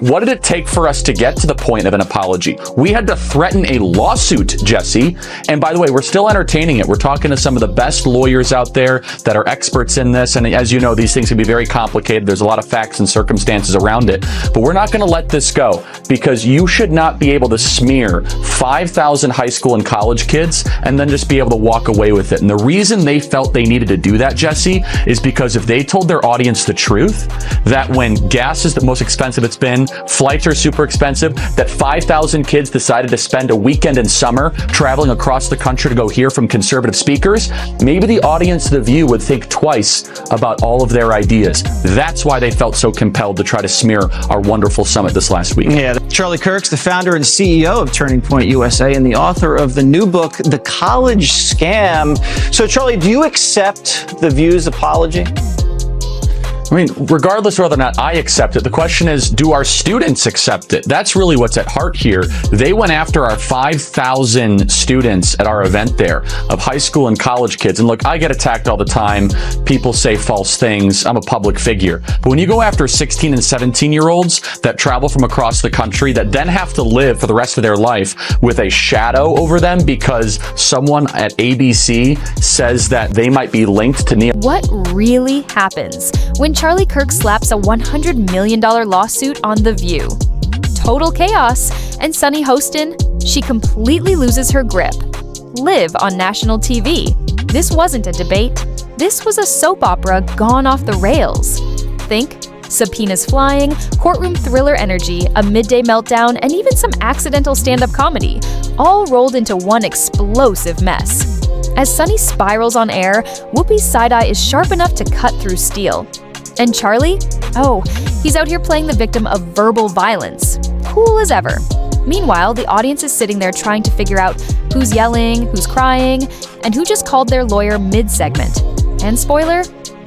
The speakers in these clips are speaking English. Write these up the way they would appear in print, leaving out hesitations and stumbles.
look, what did it take for us to get to the point of an apology? We had to threaten a lawsuit, Jesse. And by the way, we're still entertaining it. We're talking to some of the best lawyers out there that are experts in this. And as you know, these things can be very complicated. There's a lot of facts and circumstances around it. But we're not going to let this go, because you should not be able to smear 5,000 high school and college kids and then just be able to walk away with it. And the reason they felt they needed to do that, Jesse, is because if they told their audience the truth, that when gas is the most expensive it's been, flights are super expensive, that 5,000 kids decided to spend a weekend in summer traveling across the country to go hear from conservative speakers, maybe the audience, The View, would think twice about all of their ideas. That's why they felt so compelled to try to smear our wonderful summit this last week. Yeah, Charlie Kirk's the founder and CEO of Turning Point USA and the author of the new book, The College Scam. So, Charlie, do you accept The View's apology? I mean, regardless of whether or not I accept it, the question is, do our students accept it? That's really what's at heart here. They went after our 5,000 students at our event there of high school and college kids. And look, I get attacked all the time. People say false things. I'm a public figure. But when you go after 16 and 17-year-olds that travel from across the country that then have to live for the rest of their life with a shadow over them because someone at ABC says that they might be linked to neo. What really happens when Charlie Kirk slaps a $100 million lawsuit on The View? Total chaos, and Sunny Hostin, she completely loses her grip. Live on national TV. This wasn't a debate. This was a soap opera gone off the rails. Think subpoenas flying, courtroom thriller energy, a midday meltdown, and even some accidental stand-up comedy, all rolled into one explosive mess. As Sunny spirals on air, Whoopi's side-eye is sharp enough to cut through steel. And Charlie? Oh, he's out here playing the victim of verbal violence. Cool as ever. Meanwhile, the audience is sitting there trying to figure out who's yelling, who's crying, and who just called their lawyer mid-segment. And spoiler,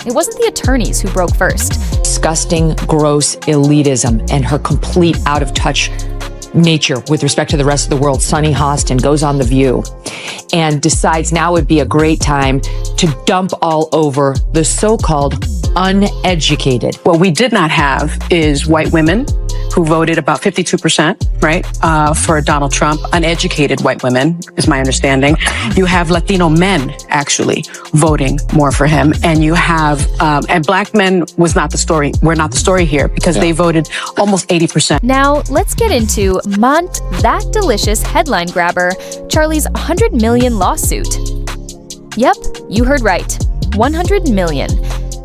it wasn't the attorneys who broke first. Disgusting, gross elitism and her complete out-of-touch nature with respect to the rest of the world. Sunny Hostin goes on The View and decides now would be a great time to dump all over the so-called uneducated. What we did not have is white women who voted about 52%, right, for Donald Trump. Uneducated white women, is my understanding. You have Latino men actually voting more for him. And you have, and black men was not the story. We're not the story here because they voted almost 80%. Now, let's get into that delicious headline grabber, Charlie's $100 million lawsuit. Yep, you heard right. 100 million.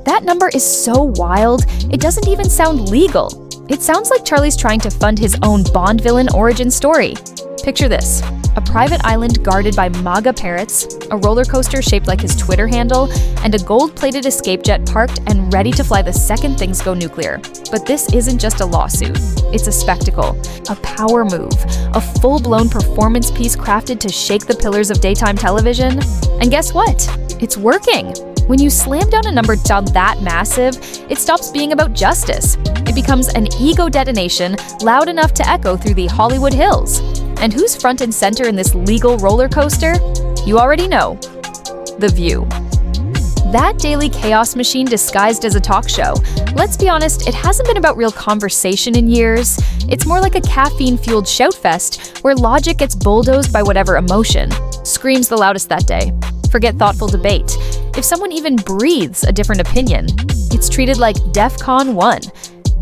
That number is so wild, it doesn't even sound legal. It sounds like Charlie's trying to fund his own Bond villain origin story. Picture this: a private island guarded by MAGA parrots, a roller coaster shaped like his Twitter handle, and a gold-plated escape jet parked and ready to fly the second things go nuclear. But this isn't just a lawsuit. It's a spectacle, a power move, a full-blown performance piece crafted to shake the pillars of daytime television. And guess what? It's working. When you slam down a number that massive, it stops being about justice. It becomes an ego detonation loud enough to echo through the Hollywood Hills. And who's front and center in this legal roller coaster? You already know. The View. That daily chaos machine disguised as a talk show. Let's be honest, it hasn't been about real conversation in years. It's more like a caffeine-fueled shout fest where logic gets bulldozed by whatever emotion screams the loudest that day. Forget thoughtful debate. If someone even breathes a different opinion, it's treated like DEFCON 1.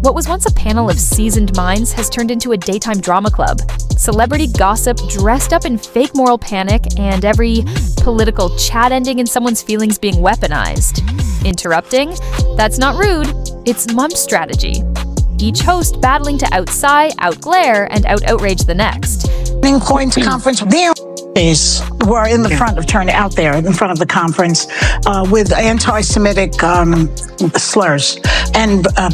What was once a panel of seasoned minds has turned into a daytime drama club. Celebrity gossip dressed up in fake moral panic, and every political chat ending in someone's feelings being weaponized. Interrupting? That's not rude. It's mum strategy. Each host battling to outsigh, outglare, and out-outrage the next. Turning Point conference. Were in the front of out there in front of the conference with anti-Semitic slurs, and I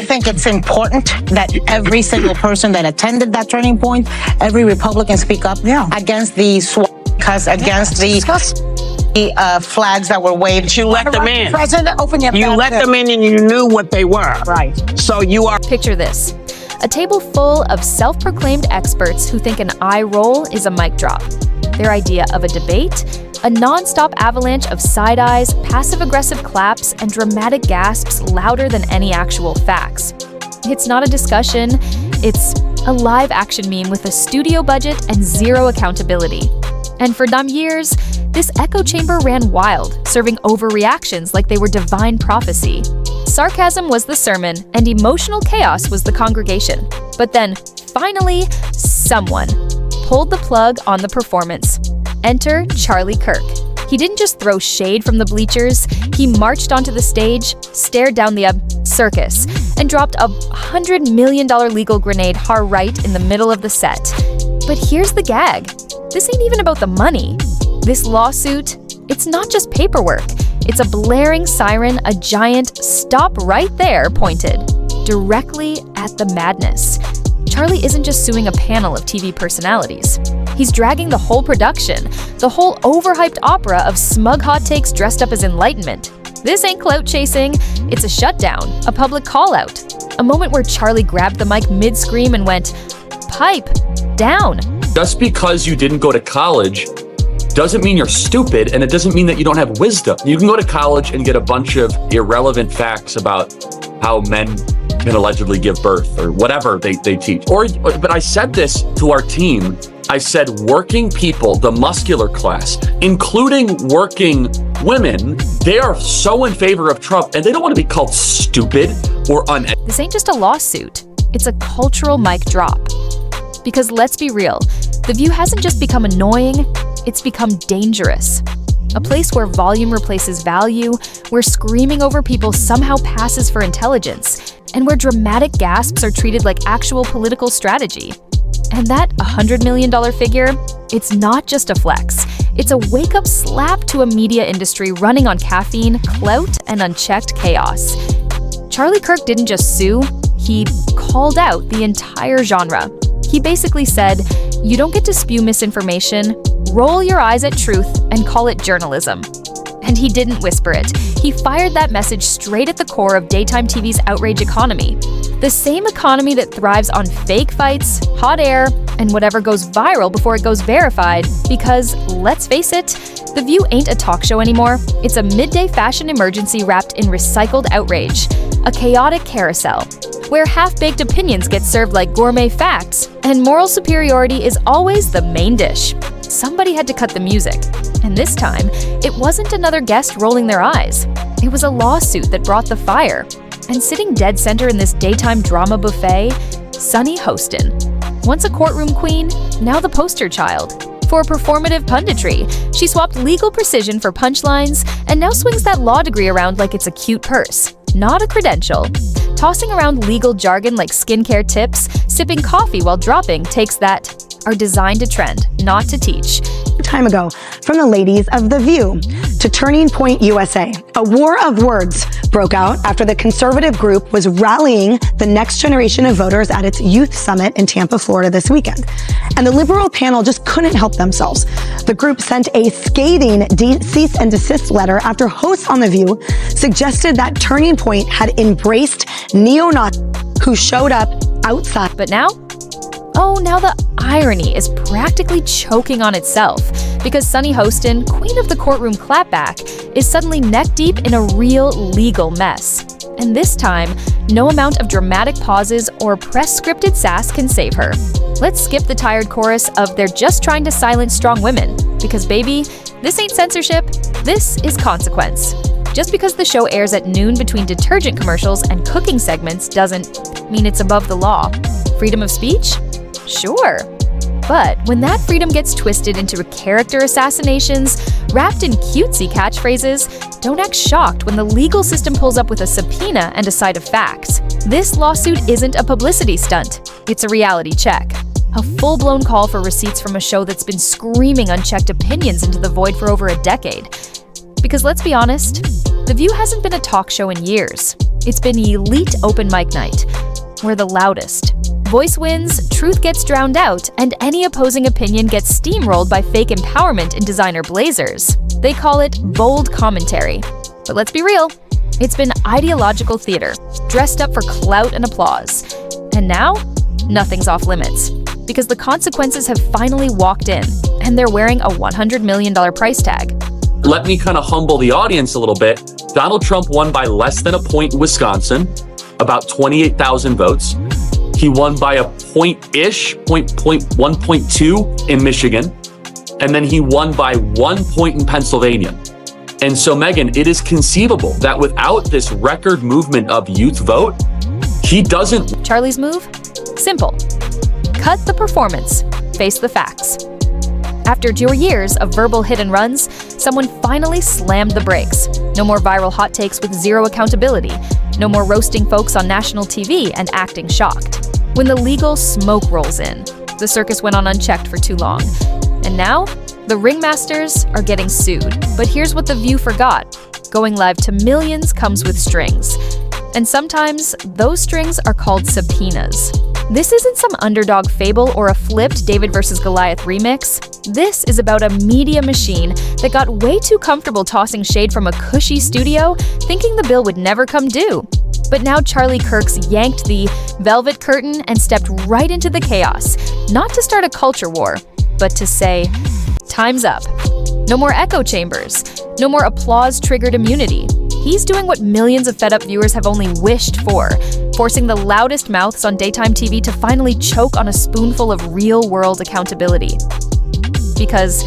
think it's important that every single person that attended that Turning Point, every Republican speak up against the against the flags that were waved. You let them in. President, open your mouth. You let them in and you knew what they were. Right. So you are. Picture this. A table full of self-proclaimed experts who think an eye roll is a mic drop. Their idea of a debate? A non-stop avalanche of side eyes, passive-aggressive claps, and dramatic gasps louder than any actual facts. It's not a discussion, it's a live action meme with a studio budget and zero accountability. And for dumb years, this echo chamber ran wild, serving overreactions like they were divine prophecy. Sarcasm was the sermon, and emotional chaos was the congregation. But then, finally, someone pulled the plug on the performance. Enter Charlie Kirk. He didn't just throw shade from the bleachers, he marched onto the stage, stared down the circus, and dropped a $100 million legal grenade right in the middle of the set. But here's the gag. This ain't even about the money. This lawsuit, it's not just paperwork. It's a blaring siren, a giant stop right there pointed directly at the madness. Charlie isn't just suing a panel of TV personalities. He's dragging the whole production, the whole overhyped opera of smug hot takes dressed up as enlightenment. This ain't clout chasing, it's a shutdown, a public call-out. A moment where Charlie grabbed the mic mid-scream and went, "Pipe down." Just because you didn't go to college doesn't mean you're stupid, and it doesn't mean that you don't have wisdom. You can go to college and get a bunch of irrelevant facts about how men can allegedly give birth or whatever they teach. But I said this to our team. I said working people, the muscular class, including working women, they are so in favor of Trump and they don't want to be called stupid or uneducated. This ain't just a lawsuit, it's a cultural mic drop. Because let's be real, The View hasn't just become annoying, it's become dangerous. A place where volume replaces value, where screaming over people somehow passes for intelligence, and where dramatic gasps are treated like actual political strategy. And that $100 million figure, it's not just a flex. It's a wake-up slap to a media industry running on caffeine, clout, and unchecked chaos. Charlie Kirk didn't just sue, he called out the entire genre. He basically said, "You don't get to spew misinformation, roll your eyes at truth, and call it journalism." And he didn't whisper it. He fired that message straight at the core of daytime TV's outrage economy. The same economy that thrives on fake fights, hot air, and whatever goes viral before it goes verified. Because, let's face it, The View ain't a talk show anymore. It's a midday fashion emergency wrapped in recycled outrage. A chaotic carousel, where half-baked opinions get served like gourmet facts, and moral superiority is always the main dish. Somebody had to cut the music. And this time, it wasn't another guest rolling their eyes. It was a lawsuit that brought the fire. And sitting dead center in this daytime drama buffet, Sunny Hostin. Once a courtroom queen, now the poster child. For performative punditry, she swapped legal precision for punchlines and now swings that law degree around like it's a cute purse, not a credential. Tossing around legal jargon like skincare tips, sipping coffee while dropping takes that are designed to trend, not to teach. Time ago, from the ladies of The View to Turning Point USA, a war of words broke out after the conservative group was rallying the next generation of voters at its youth summit in Tampa, Florida this weekend. And the liberal panel just couldn't help themselves. The group sent a scathing cease and desist letter after hosts on The View suggested that Turning Point had embraced neo-Nazis who showed up outside. But now? Oh, now the irony is practically choking on itself, because Sunny Hostin, queen of the courtroom clapback, is suddenly neck-deep in a real legal mess. And this time, no amount of dramatic pauses or press-scripted sass can save her. Let's skip the tired chorus of "they're just trying to silence strong women," because baby, this ain't censorship, this is consequence. Just because the show airs at noon between detergent commercials and cooking segments doesn't mean it's above the law. Freedom of speech? Sure. But when that freedom gets twisted into character assassinations, wrapped in cutesy catchphrases, don't act shocked when the legal system pulls up with a subpoena and a side of facts. This lawsuit isn't a publicity stunt, it's a reality check. A full-blown call for receipts from a show that's been screaming unchecked opinions into the void for over a decade. Because let's be honest, The View hasn't been a talk show in years. It's been elite open mic night. We're the loudest. Voice wins, truth gets drowned out, and any opposing opinion gets steamrolled by fake empowerment in designer blazers. They call it bold commentary. But let's be real, it's been ideological theater, dressed up for clout and applause. And now, nothing's off limits. Because the consequences have finally walked in, and they're wearing a $100 million price tag. Let me kind of humble the audience a little bit. Donald Trump won by less than a point in Wisconsin. about 28,000 votes. He won by a point-ish, 1.2 in Michigan. And then he won by 1 point in Pennsylvania. And so, Megan, it is conceivable that without this record movement of youth vote, he doesn't. Charlie's move? Simple. Cut the performance, face the facts. After years of verbal hit and runs, someone finally slammed the brakes. No more viral hot takes with zero accountability. No more roasting folks on national TV and acting shocked. When the legal smoke rolls in, the circus went on unchecked for too long. And now, the ringmasters are getting sued. But here's what The View forgot. Going live to millions comes with strings. And sometimes, those strings are called subpoenas. This isn't some underdog fable or a flipped David versus Goliath remix. This is about a media machine that got way too comfortable tossing shade from a cushy studio, thinking the bill would never come due. But now Charlie Kirk's yanked the velvet curtain and stepped right into the chaos, not to start a culture war, but to say, time's up. No more echo chambers. No more applause-triggered immunity. He's doing what millions of fed-up viewers have only wished for, forcing the loudest mouths on daytime TV to finally choke on a spoonful of real-world accountability. Because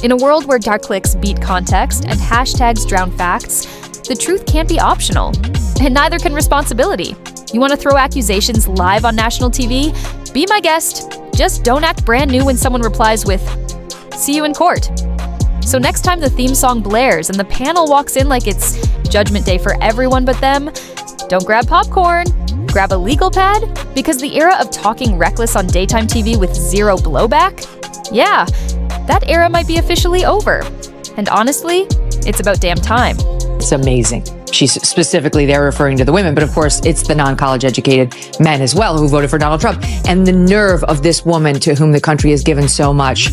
in a world where dark clicks beat context and hashtags drown facts, the truth can't be optional, and neither can responsibility. You want to throw accusations live on national TV? Be my guest. Just don't act brand new when someone replies with, "See you in court." So next time the theme song blares and the panel walks in like it's Judgment Day for everyone but them, don't grab popcorn, grab a legal pad, because the era of talking reckless on daytime TV with zero blowback? Yeah, that era might be officially over. And honestly, it's about damn time. It's amazing. She's specifically there referring to the women, but of course it's the non-college educated men as well who voted for Donald Trump. And the nerve of this woman to whom the country has given so much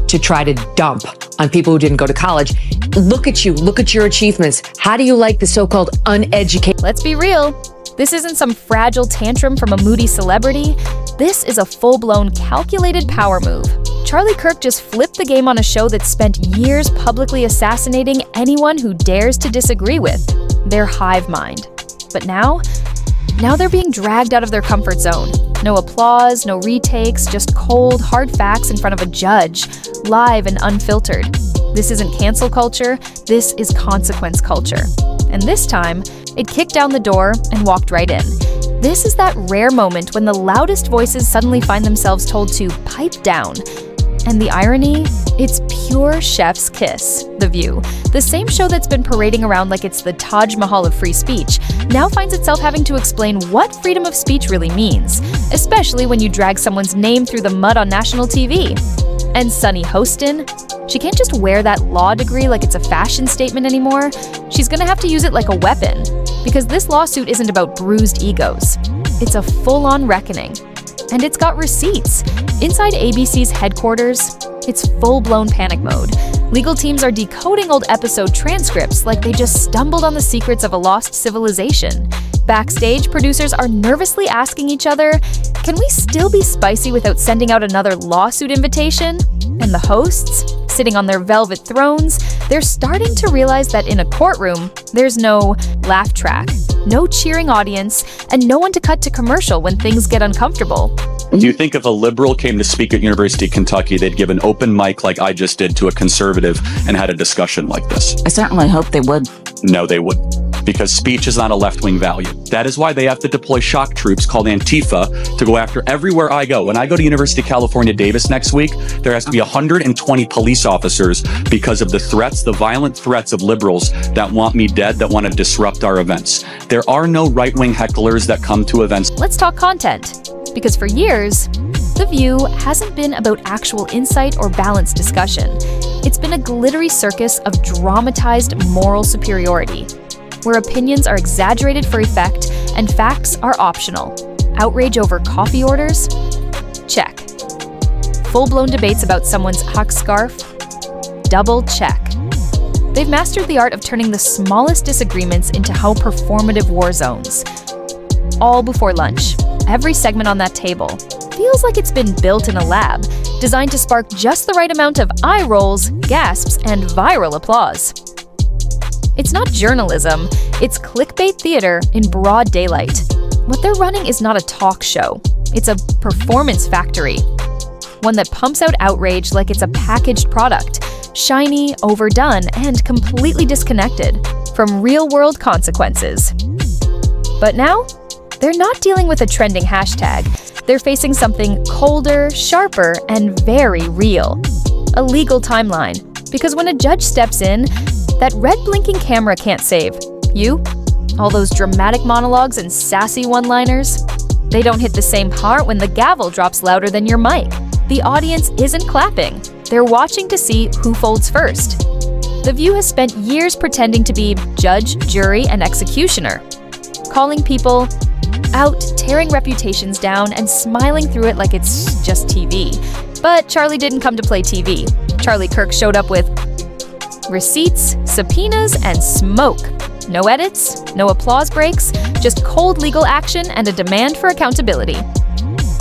to try to dump on people who didn't go to college. Look at you, look at your achievements. How do you like the so-called uneducated? Let's be real. This isn't some fragile tantrum from a moody celebrity. This is a full-blown calculated power move. Charlie Kirk just flipped the game on a show that spent years publicly assassinating anyone who dares to disagree with their hive mind. But now they're being dragged out of their comfort zone. No applause, no retakes, just cold, hard facts in front of a judge, live and unfiltered. This isn't cancel culture, this is consequence culture. And this time, it kicked down the door and walked right in. This is that rare moment when the loudest voices suddenly find themselves told to pipe down. And the irony? It's pure chef's kiss, The View. The same show that's been parading around like it's the Taj Mahal of free speech now finds itself having to explain what freedom of speech really means, especially when you drag someone's name through the mud on national TV. And Sunny Hostin, she can't just wear that law degree like it's a fashion statement anymore. She's gonna have to use it like a weapon, because this lawsuit isn't about bruised egos. It's a full-on reckoning. And it's got receipts. Inside ABC's headquarters, it's full-blown panic mode. Legal teams are decoding old episode transcripts like they just stumbled on the secrets of a lost civilization. Backstage, producers are nervously asking each other, can we still be spicy without sending out another lawsuit invitation? And the hosts, sitting on their velvet thrones, they're starting to realize that in a courtroom, there's no laugh track, no cheering audience, and no one to cut to commercial when things get uncomfortable. Do you think if a liberal came to speak at University of Kentucky, they'd give an open mic like I just did to a conservative and had a discussion like this? I certainly hope they would. No, they wouldn't. Because speech is not a left-wing value. That is why they have to deploy shock troops called Antifa to go after everywhere I go. When I go to University of California, Davis next week, there has to be 120 police officers because of the threats, the violent threats of liberals that want me dead, that want to disrupt our events. There are no right-wing hecklers that come to events. Let's talk content. Because for years, The View hasn't been about actual insight or balanced discussion. It's been a glittery circus of dramatized moral superiority, where opinions are exaggerated for effect and facts are optional. Outrage over coffee orders? Check. Full-blown debates about someone's Huck scarf? Double check. They've mastered the art of turning the smallest disagreements into how performative war zones. All before lunch. Every segment on that table feels like it's been built in a lab, designed to spark just the right amount of eye rolls, gasps, and viral applause. It's not journalism, it's clickbait theater in broad daylight. What they're running is not a talk show, it's a performance factory. One that pumps out outrage like it's a packaged product, shiny, overdone, and completely disconnected from real-world consequences. But now, they're not dealing with a trending hashtag. They're facing something colder, sharper, and very real. A legal timeline. Because when a judge steps in, that red blinking camera can't save you. All those dramatic monologues and sassy one-liners, they don't hit the same part when the gavel drops louder than your mic. The audience isn't clapping. They're watching to see who folds first. The View has spent years pretending to be judge, jury, and executioner, calling people out, tearing reputations down, and smiling through it like it's just TV. But Charlie didn't come to play TV. Charlie Kirk showed up with receipts, subpoenas, and smoke. No edits, no applause breaks, just cold legal action and a demand for accountability.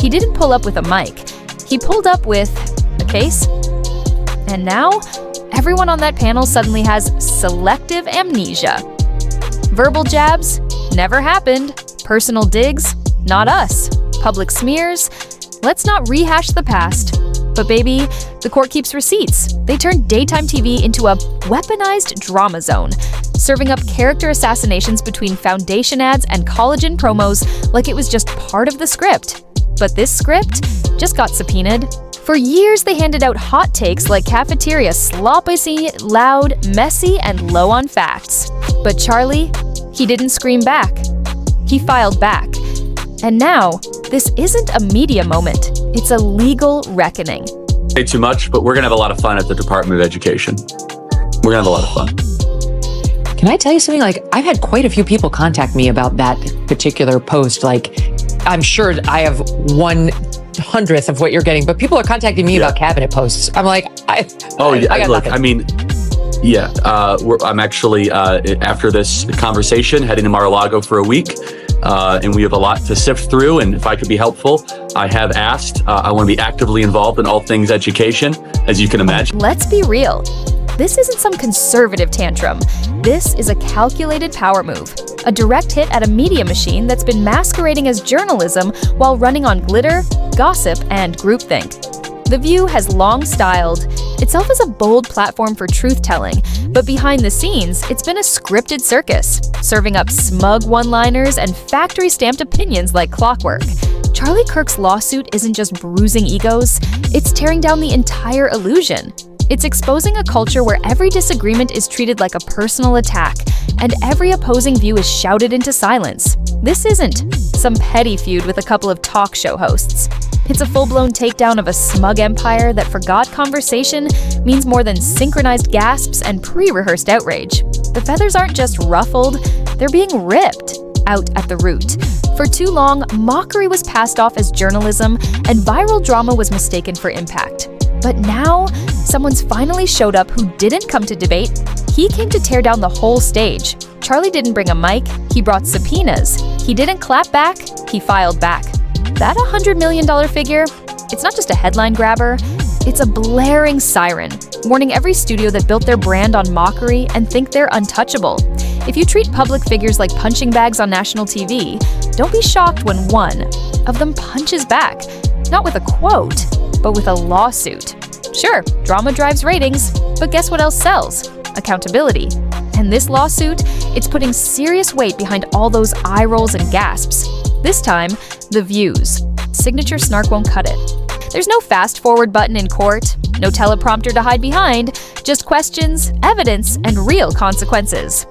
He didn't pull up with a mic. He pulled up with a case. And now, everyone on that panel suddenly has selective amnesia. Verbal jabs? Never happened. Personal digs? Not us. Public smears? Let's not rehash the past. But baby, the court keeps receipts. They turned daytime TV into a weaponized drama zone, serving up character assassinations between foundation ads and collagen promos like it was just part of the script. But this script just got subpoenaed. For years, they handed out hot takes like cafeteria sloppy, loud, messy, and low on facts. But Charlie, he didn't scream back. He filed back. And now, this isn't a media moment. It's a legal reckoning. Say too much, but we're going to have a lot of fun at the Department of Education. We're going to have a lot of fun. Can I tell you something? Like, I've had quite a few people contact me about that particular post. Like, I'm sure I have 1/100th of what you're getting, but people are contacting me about cabinet posts. I'm like, I got look, nothing. I mean, yeah, I'm actually, after this conversation, heading to Mar-a-Lago for a week, and we have a lot to sift through, and if I could be helpful, I have asked. I want to be actively involved in all things education, as you can imagine. Let's be real. This isn't some conservative tantrum. This is a calculated power move, a direct hit at a media machine that's been masquerading as journalism while running on glitter, gossip, and groupthink. The View has long styled itself as a bold platform for truth-telling, but behind the scenes, it's been a scripted circus, serving up smug one-liners and factory-stamped opinions like clockwork. Charlie Kirk's lawsuit isn't just bruising egos, it's tearing down the entire illusion. It's exposing a culture where every disagreement is treated like a personal attack, and every opposing view is shouted into silence. This isn't some petty feud with a couple of talk show hosts. It's a full-blown takedown of a smug empire that forgot conversation means more than synchronized gasps and pre-rehearsed outrage. The feathers aren't just ruffled, they're being ripped out at the root. For too long, mockery was passed off as journalism, and viral drama was mistaken for impact. But now, someone's finally showed up who didn't come to debate. He came to tear down the whole stage. Charlie didn't bring a mic, he brought subpoenas. He didn't clap back, he filed back. That $100 million figure, it's not just a headline grabber, it's a blaring siren, warning every studio that built their brand on mockery and think they're untouchable. If you treat public figures like punching bags on national TV, don't be shocked when one of them punches back, not with a quote, but with a lawsuit. Sure, drama drives ratings, but guess what else sells? Accountability. And this lawsuit, it's putting serious weight behind all those eye rolls and gasps. This time, the views. Signature snark won't cut it. There's no fast-forward button in court, no teleprompter to hide behind, just questions, evidence, and real consequences.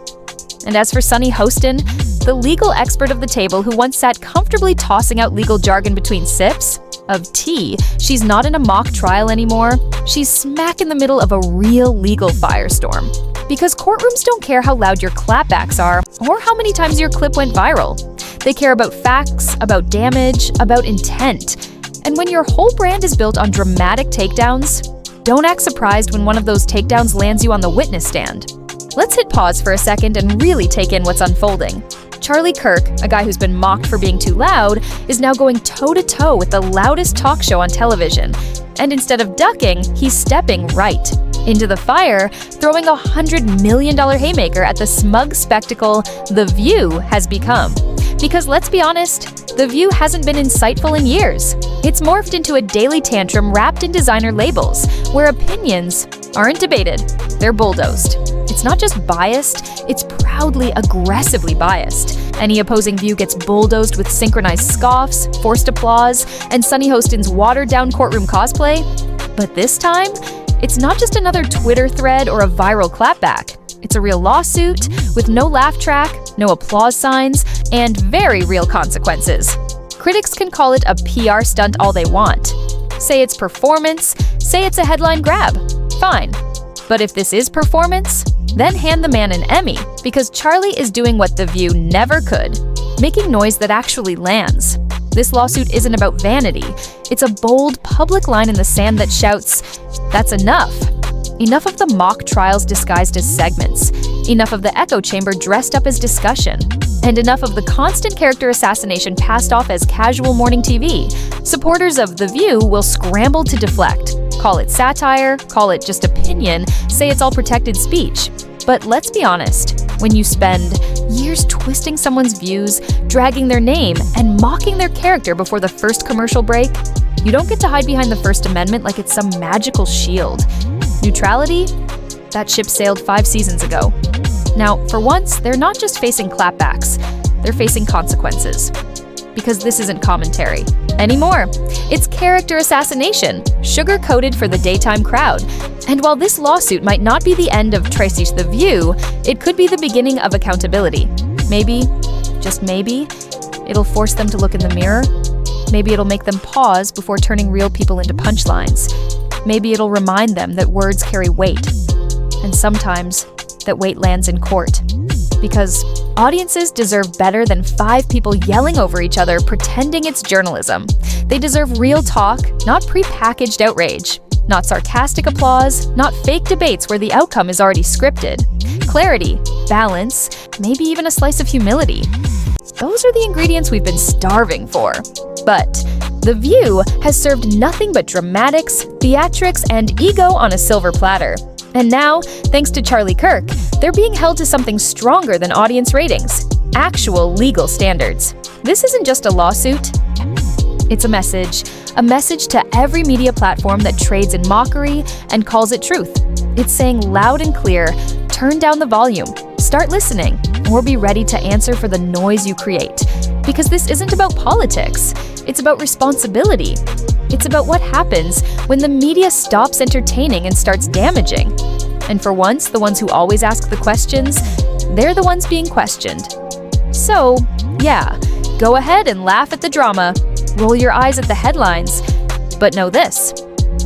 And as for Sunny Hostin, the legal expert of the table who once sat comfortably tossing out legal jargon between sips of tea, she's not in a mock trial anymore. She's smack in the middle of a real legal firestorm. Because courtrooms don't care how loud your clapbacks are or how many times your clip went viral. They care about facts, about damage, about intent. And when your whole brand is built on dramatic takedowns, don't act surprised when one of those takedowns lands you on the witness stand. Let's hit pause for a second and really take in what's unfolding. Charlie Kirk, a guy who's been mocked for being too loud, is now going toe-to-toe with the loudest talk show on television. And instead of ducking, he's stepping right. into the fire, throwing a $100 million haymaker at the smug spectacle The View has become. Because let's be honest, The View hasn't been insightful in years. It's morphed into a daily tantrum wrapped in designer labels, where opinions aren't debated, they're bulldozed. It's not just biased, it's proudly aggressively biased. Any opposing view gets bulldozed with synchronized scoffs, forced applause, and Sunny Hostin's watered-down courtroom cosplay. But this time, it's not just another Twitter thread or a viral clapback. It's a real lawsuit with no laugh track, no applause signs, and very real consequences. Critics can call it a PR stunt all they want. Say it's performance, say it's a headline grab. Fine. But if this is performance, then hand the man an Emmy, because Charlie is doing what The View never could, making noise that actually lands. This lawsuit isn't about vanity. It's a bold, public line in the sand that shouts, "That's enough." Enough of the mock trials disguised as segments. Enough of the echo chamber dressed up as discussion. And enough of the constant character assassination passed off as casual morning TV. Supporters of The View will scramble to deflect. Call it satire, call it just opinion, say it's all protected speech. But let's be honest, when you spend years twisting someone's views, dragging their name, and mocking their character before the first commercial break, you don't get to hide behind the First Amendment like it's some magical shield. Neutrality? That ship sailed 5 seasons ago. Now, for once, they're not just facing clapbacks, they're facing consequences. Because this isn't commentary anymore. It's character assassination, sugar-coated for the daytime crowd. And while this lawsuit might not be the end of Tracy's The View, it could be the beginning of accountability. Maybe, just maybe, it'll force them to look in the mirror. Maybe it'll make them pause before turning real people into punchlines. Maybe it'll remind them that words carry weight. And sometimes, that weight lands in court. Because audiences deserve better than 5 people yelling over each other pretending it's journalism. They deserve real talk, not pre-packaged outrage. Not sarcastic applause, not fake debates where the outcome is already scripted. Clarity, balance, maybe even a slice of humility. Those are the ingredients we've been starving for. But The View has served nothing but dramatics, theatrics, and ego on a silver platter. And now, thanks to Charlie Kirk, they're being held to something stronger than audience ratings. Actual legal standards. This isn't just a lawsuit. It's a message to every media platform that trades in mockery and calls it truth. It's saying loud and clear, turn down the volume, start listening, or be ready to answer for the noise you create. Because this isn't about politics, it's about responsibility. It's about what happens when the media stops entertaining and starts damaging. And for once, the ones who always ask the questions, they're the ones being questioned. So, yeah, go ahead and laugh at the drama, roll your eyes at the headlines, but know this: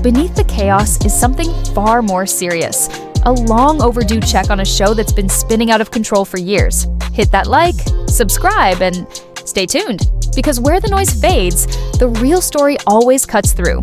beneath the chaos is something far more serious. A long overdue check on a show that's been spinning out of control for years. Hit that like, subscribe, and stay tuned. Because where the noise fades, the real story always cuts through.